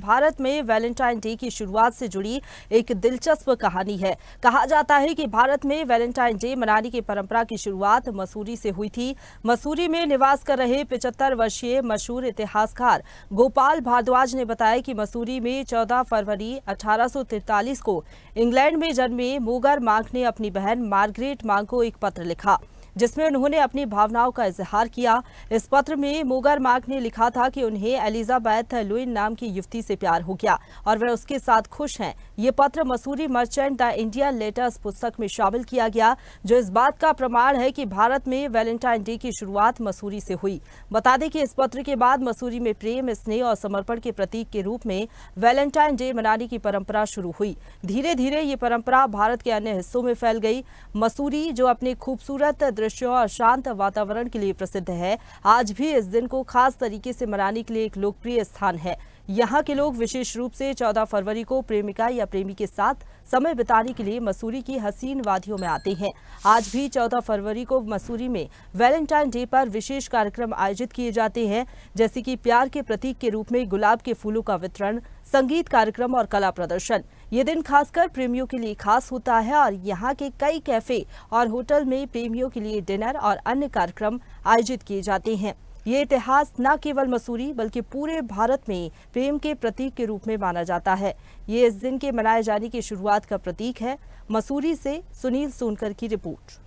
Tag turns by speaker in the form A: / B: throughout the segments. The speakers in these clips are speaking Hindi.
A: भारत में वैलेंटाइन डे की शुरुआत से जुड़ी एक दिलचस्प कहानी है। कहा जाता है कि भारत में वैलेंटाइन डे मनाने की परंपरा की शुरुआत मसूरी से हुई थी। मसूरी में निवास कर रहे 75 वर्षीय मशहूर इतिहासकार गोपाल भारद्वाज ने बताया कि मसूरी में 14 फरवरी 1843 को इंग्लैंड में जन्मे मोगर मांग ने अपनी बहन मार्गरेट मांग को एक पत्र लिखा, जिसमें उन्होंने अपनी भावनाओं का इजहार किया। इस पत्र में मोगर मार्ग ने लिखा था कि उन्हें एलिजाबेथ लुइन नाम की युवती से प्यार हो गया और वे उसके साथ खुश हैं। ये पत्र Mussoorie merchant the Indian letters पुस्तक में शामिल किया गया, जो इस बात का प्रमाण है कि भारत में वैलेंटाइन डे की शुरुआत मसूरी से हुई। बता दें कि इस पत्र के बाद मसूरी में प्रेम, स्नेह और समर्पण के प्रतीक के रूप में वैलेंटाइन डे मनाने की परंपरा शुरू हुई। धीरे धीरे ये परंपरा भारत के अन्य हिस्सों में फैल गई। मसूरी, जो अपने खूबसूरत दृश्यों और शांत वातावरण के लिए प्रसिद्ध है, आज भी इस दिन को खास तरीके से मनाने के लिए एक लोकप्रिय स्थान है। यहाँ के लोग विशेष रूप से 14 फरवरी को प्रेमिका या प्रेमी के साथ समय बिताने के लिए मसूरी की हसीन वादियों में आते हैं। आज भी 14 फरवरी को मसूरी में वैलेंटाइन डे पर विशेष कार्यक्रम आयोजित किए जाते हैं, जैसे कि प्यार के प्रतीक के रूप में गुलाब के फूलों का वितरण, संगीत कार्यक्रम और कला प्रदर्शन। ये दिन खासकर प्रेमियों के लिए खास होता है और यहाँ के कई कैफे और होटल में प्रेमियों के लिए डिनर और अन्य कार्यक्रम आयोजित किए जाते हैं। ये इतिहास न केवल मसूरी बल्कि पूरे भारत में प्रेम के प्रतीक के रूप में माना जाता है। ये इस दिन के मनाए जाने की शुरुआत का प्रतीक है। मसूरी से सुनील सोनकर की रिपोर्ट।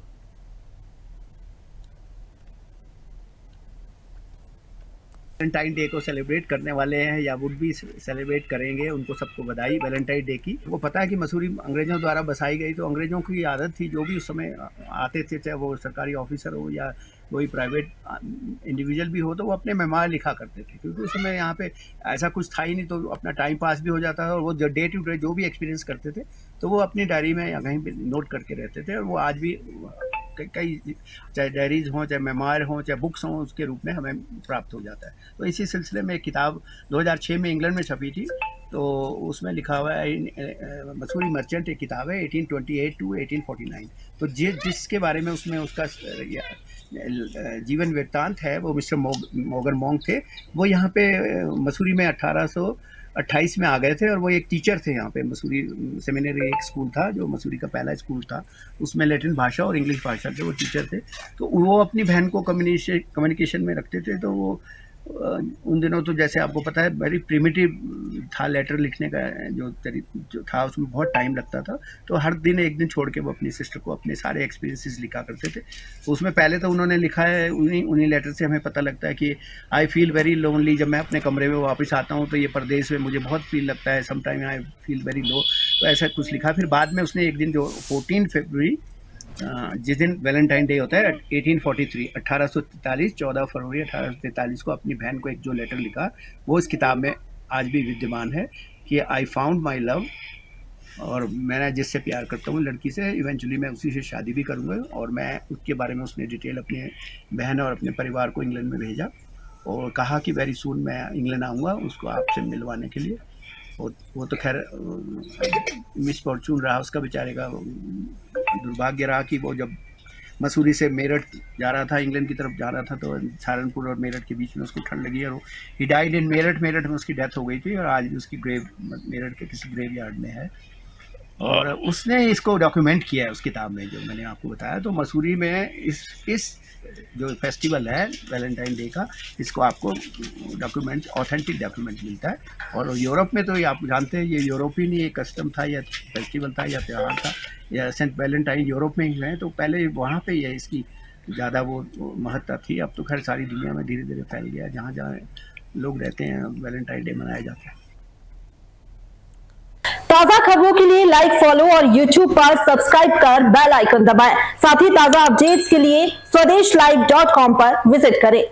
B: वैलेंटाइन डे को सेलिब्रेट करने वाले हैं या वुड भी सेलिब्रेट करेंगे, उनको सबको बधाई वैलेंटाइन डे की। वो पता है कि मसूरी अंग्रेज़ों द्वारा बसाई गई, तो अंग्रेज़ों की आदत थी जो भी उस समय आते थे, चाहे वो सरकारी ऑफिसर हो या कोई प्राइवेट इंडिविजुअल भी हो, तो वो अपने मेमोयर लिखा करते थे, क्योंकि उस समय यहाँ पे ऐसा कुछ था ही नहीं, तो अपना टाइम पास भी हो जाता था। और वो जो डे टू डे जो भी एक्सपीरियंस करते थे तो वो अपनी डायरी में या कहीं पे नोट करके रहते थे। और वो आज भी कई चाहे डायरीज हों, चाहे मेमोयर हों, चाहे बुक्स हों, उसके रूप में हमें प्राप्त हो जाता है। तो इसी सिलसिले में एक किताब 2006 में इंग्लैंड में छपी थी, तो उसमें लिखा हुआ है मसूरी मर्चेंट, एक किताब है 1828 to 1849। तो जिसके बारे में उसमें उसका जीवन वृत्तांत है, वो मिस्टर मोगर मॉन्ग थे। वो यहाँ पे मसूरी में 1828 में आ गए थे और वो एक टीचर थे यहाँ पे। मसूरी सेमिनरी एक स्कूल था जो मसूरी का पहला स्कूल था, उसमें लैटिन भाषा और इंग्लिश भाषा के वो टीचर थे। तो वो अपनी बहन को कम्युनिकेशन में रखते थे। तो वो उन दिनों तो जैसे आपको पता है वेरी प्रिमिटिव था लेटर लिखने का, जो था उसमें बहुत टाइम लगता था। तो हर दिन एक दिन छोड़ के वो अपनी सिस्टर को अपने सारे एक्सपीरियंसेस लिखा करते थे। तो उसमें पहले तो उन्होंने लिखा है, उन्हीं लेटर से हमें पता लगता है कि आई फील वेरी लोनली। जब मैं अपने कमरे में वापस आता हूँ तो ये परदेश में मुझे बहुत फील लगता है, sometime I feel very low. तो ऐसा कुछ लिखा। फिर बाद में उसने एक दिन जो 14 फरवरी जिस दिन वैलेंटाइन डे होता है 1843 1843 14 फरवरी 1843 को अपनी बहन को एक जो लेटर लिखा, वो इस किताब में आज भी विद्यमान है कि आई फाउंड माई लव, और मैंने जिससे प्यार करता हूँ लड़की से, इवेंचुअली मैं उसी से शादी भी करूँगा। और मैं उसके बारे में उसने डिटेल अपने बहन और अपने परिवार को इंग्लैंड में भेजा और कहा कि वेरी सून मैं इंग्लैंड आऊँगा उसको आपसे मिलवाने के लिए। वो तो खैर मिसफॉर्चून रहा उसका, बेचारे का दुर्भाग्य रहा कि वो जब मसूरी से मेरठ जा रहा था, इंग्लैंड की तरफ जा रहा था, तो सहारनपुर और मेरठ के बीच में उसको ठंड लगी और ही डाइड इन मेरठ में उसकी डेथ हो गई थी। और आज भी उसकी ग्रेव मेरठ के किसी ग्रेव यार्ड में है। और उसने इसको डॉक्यूमेंट किया है उस किताब में जो मैंने आपको बताया। तो मसूरी में इस जो फेस्टिवल है वैलेंटाइन डे का, इसको आपको डॉक्यूमेंट, ऑथेंटिक डॉक्यूमेंट मिलता है। और यूरोप में तो ये आप जानते हैं, ये यूरोपियन ही एक कस्टम था या फेस्टिवल था या त्यौहार था, या सेंट वैलेंटाइन यूरोप में ही है। तो पहले वहाँ पे ये इसकी ज़्यादा वो महत्ता थी। अब तो खैर सारी दुनिया में धीरे धीरे फैल गया, जहाँ जहाँ लोग रहते हैं वैलेंटाइन डे मनाया जाता है।
A: ताजा खबरों के लिए लाइक, फॉलो और YouTube पर सब्सक्राइब कर बेल आइकन दबाएं। साथ ही ताजा अपडेट्स के लिए swedeshlive.com पर विजिट करें।